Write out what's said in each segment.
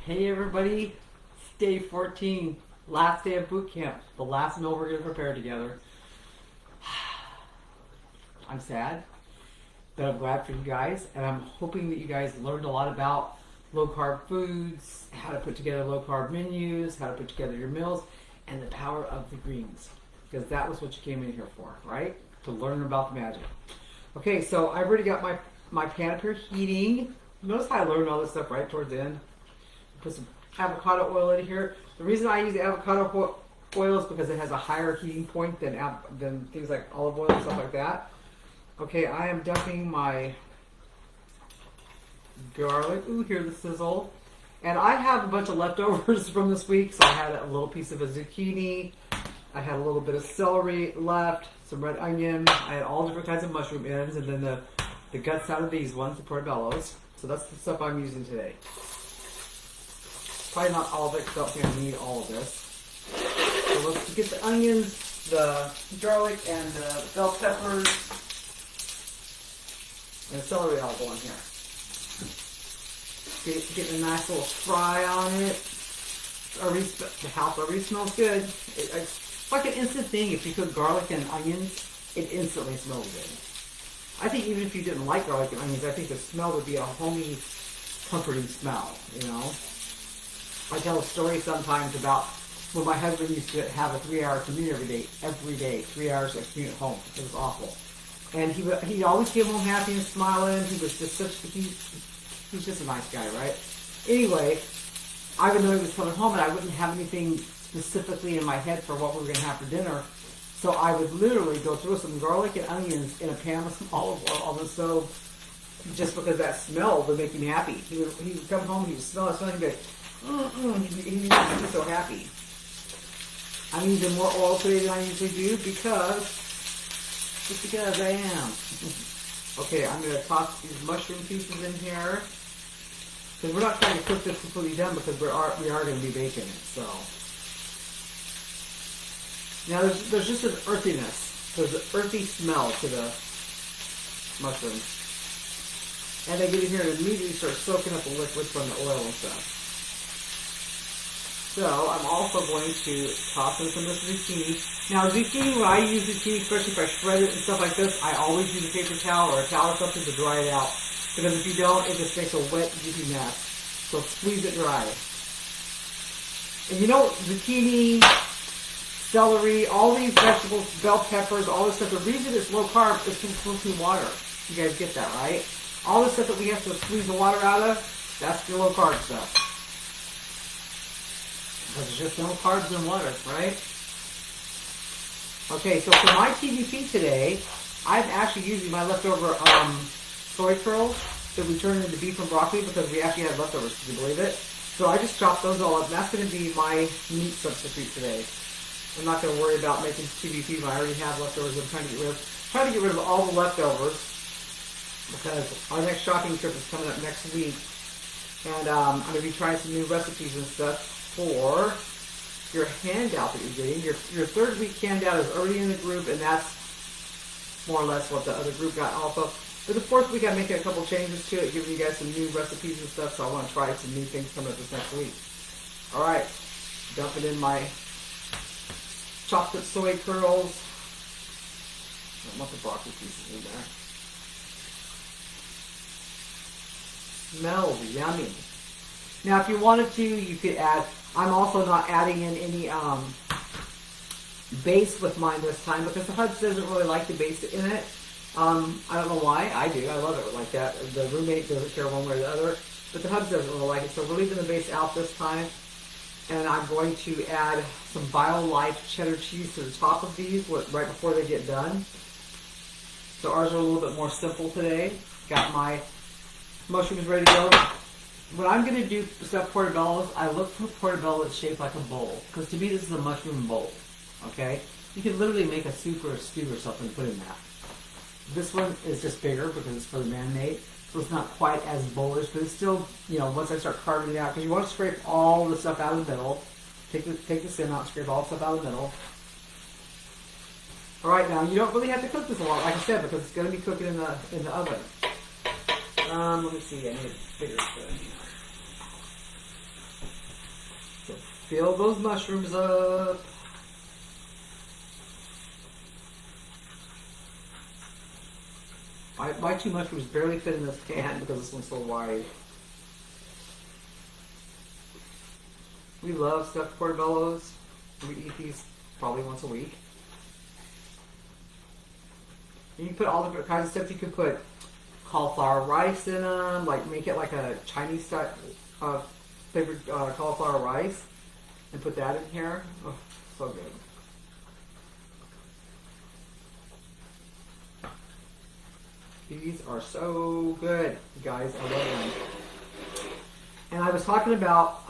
Hey everybody, it's day 14, last day of boot camp, the last meal we're going to prepare together. I'm sad, but I'm glad for you guys, and I'm hoping that you guys learned a lot about low carb foods, how to put together low carb menus, how to put together your meals, and the power of the greens, because that was what you came in here for, right? To learn about the magic. Okay, so I've already got my pan up here heating. Notice how I learned all this stuff right towards the end. Put some avocado oil in here. The reason I use the avocado oil is because it has a higher heating point than things like olive oil and stuff like that. Okay, I am dumping my garlic. Ooh, hear the sizzle. And I have a bunch of leftovers from this week, so I had a little piece of a zucchini. I had a little bit of celery left, some red onion. I had all different kinds of mushroom ends, and then the guts out of these ones, the portebellos. So that's the stuff I'm using today. Probably not all of it, because I don't think I need all of this. So let's get the onions, the garlic, and the bell peppers, and the celery all going here. Get a nice little fry on it. The house already smells good. It's like an instant thing. If you cook garlic and onions, it instantly smells good. I think even if you didn't like garlic and onions, I think the smell would be a homey, comforting smell, you know? I tell a story sometimes about when my husband used to have a 3-hour commute every day, 3 hours of commute home. It was awful. And he always came home happy and smiling. He was just he's just a nice guy, right? Anyway, I would know he was coming home and I wouldn't have anything specifically in my head for what we were going to have for dinner. So I would literally go through some garlic and onions in a pan with some olive oil on the stove just because that smell would make him happy. He would come home, he would smell it, he'd be like, he would be so happy. I'm using more oil today than I usually do because I am. Okay, I'm going to toss these mushroom pieces in here because we're not trying to cook this completely done because we are going to be baking it. So now there's just an earthiness. There's an earthy smell to the mushrooms, and they get in here and immediately start soaking up the liquid from the oil and stuff. So I'm also going to toss in some of this zucchini. Now zucchini, when I use zucchini, especially if I shred it and stuff like this, I always use a paper towel or a towel or something to dry it out. Because if you don't, it just makes a wet, juicy mess. So squeeze it dry. And you know, zucchini, celery, all these vegetables, bell peppers, all this stuff, the reason it's low carb is from smoking water. You guys get that, right? All the stuff that we have to squeeze the water out of, that's your low carb stuff. Because there's just no carbs in water, right? Okay, so for my TVP today, I'm actually using my leftover soy curls that we turned into beef and broccoli because we actually had leftovers, can you believe it? So I just chopped those all up, and that's going to be my meat substitute today. I'm not going to worry about making TVP when I already have leftovers. I'm trying to get rid of all the leftovers because our next shopping trip is coming up next week, and I'm going to be trying some new recipes and stuff for your handout that you're getting. Your third week handout is already in the group, and that's more or less what the other group got also. For the fourth week, I'm making a couple changes to it, giving you guys some new recipes and stuff, so I want to try some new things coming up this next week. Alright, dumping in my chocolate soy curls. I want the broccoli pieces in there. Smells yummy. Now, if you wanted to, you could add. I'm also not adding in any base with mine this time because the Hubs doesn't really like the base in it. I don't know why. I do. I love it like that. The roommate doesn't care one way or the other, but the Hubs doesn't really like it. So we're leaving the base out this time, and I'm going to add some BioLife cheddar cheese to the top of these right before they get done. So ours are a little bit more simple today. Got my mushrooms ready to go. When I'm going to do stuffed portobellos, I look for portobello that's shaped like a bowl. Because to me, this is a mushroom bowl. Okay? You can literally make a soup or a stew or something and put in that. This one is just bigger because it's for the man-made. So it's not quite as bowlish, but it's still, you know, once I start carving it out, because you want to scrape all the stuff out of the middle. Take the stem out, scrape all the stuff out of the middle. Alright, now you don't really have to cook this a lot, like I said, because it's going to be cooking in the oven. Let me see, I need a bigger spoon. Fill those mushrooms up. My 2 mushrooms barely fit in this can because this one's so wide. We love stuffed portobellos. We eat these probably once a week. You can put all different kinds of stuff. You can put cauliflower rice in them, like make it like a Chinese style flavored cauliflower rice, and put that in here. Oh, so good. These are so good, guys. I love them. And I was talking about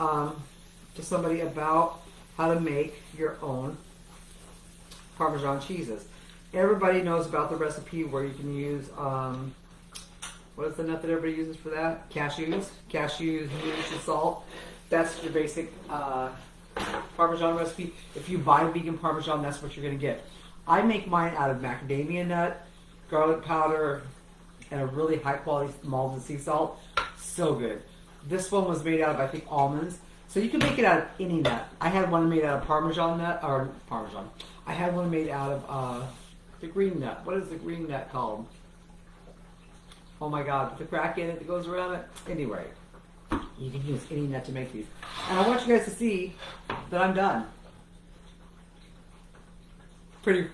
to somebody about how to make your own Parmesan cheeses. Everybody knows about the recipe where you can use what is the nut that everybody uses for that? Cashews, nutrition, salt. That's your basic Parmesan recipe. If you buy vegan Parmesan, that's what you're going to get. I make mine out of macadamia nut, garlic powder, and a really high quality malted sea salt. So good. This one was made out of, I think, almonds. So you can make it out of any nut. I had one made out of Parmesan nut, or Parmesan. I had one made out of the green nut. What is the green nut called? Oh my God, the crack in it that goes around it. Anyway, you can use any nut to make these. And I want you guys to see that I'm done. Pretty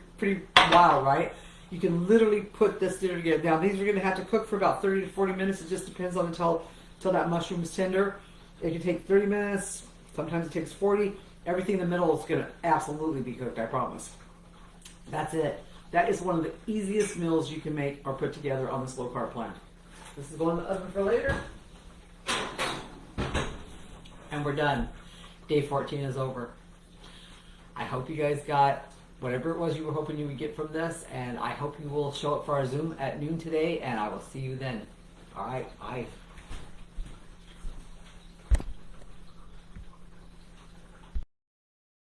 wild, right? You can literally put this dinner together. Now these are going to have to cook for about 30 to 40 minutes. It just depends on until that mushroom is tender. It can take 30 minutes. Sometimes it takes 40. Everything in the middle is going to absolutely be cooked, I promise. That's it. That is one of the easiest meals you can make or put together on this low carb plan. This is going in the oven for later. And we're done. Day 14 is over. I hope you guys got whatever it was you were hoping you would get from this, and I hope you will show up for our Zoom at noon today, and I will see you then. All right, bye.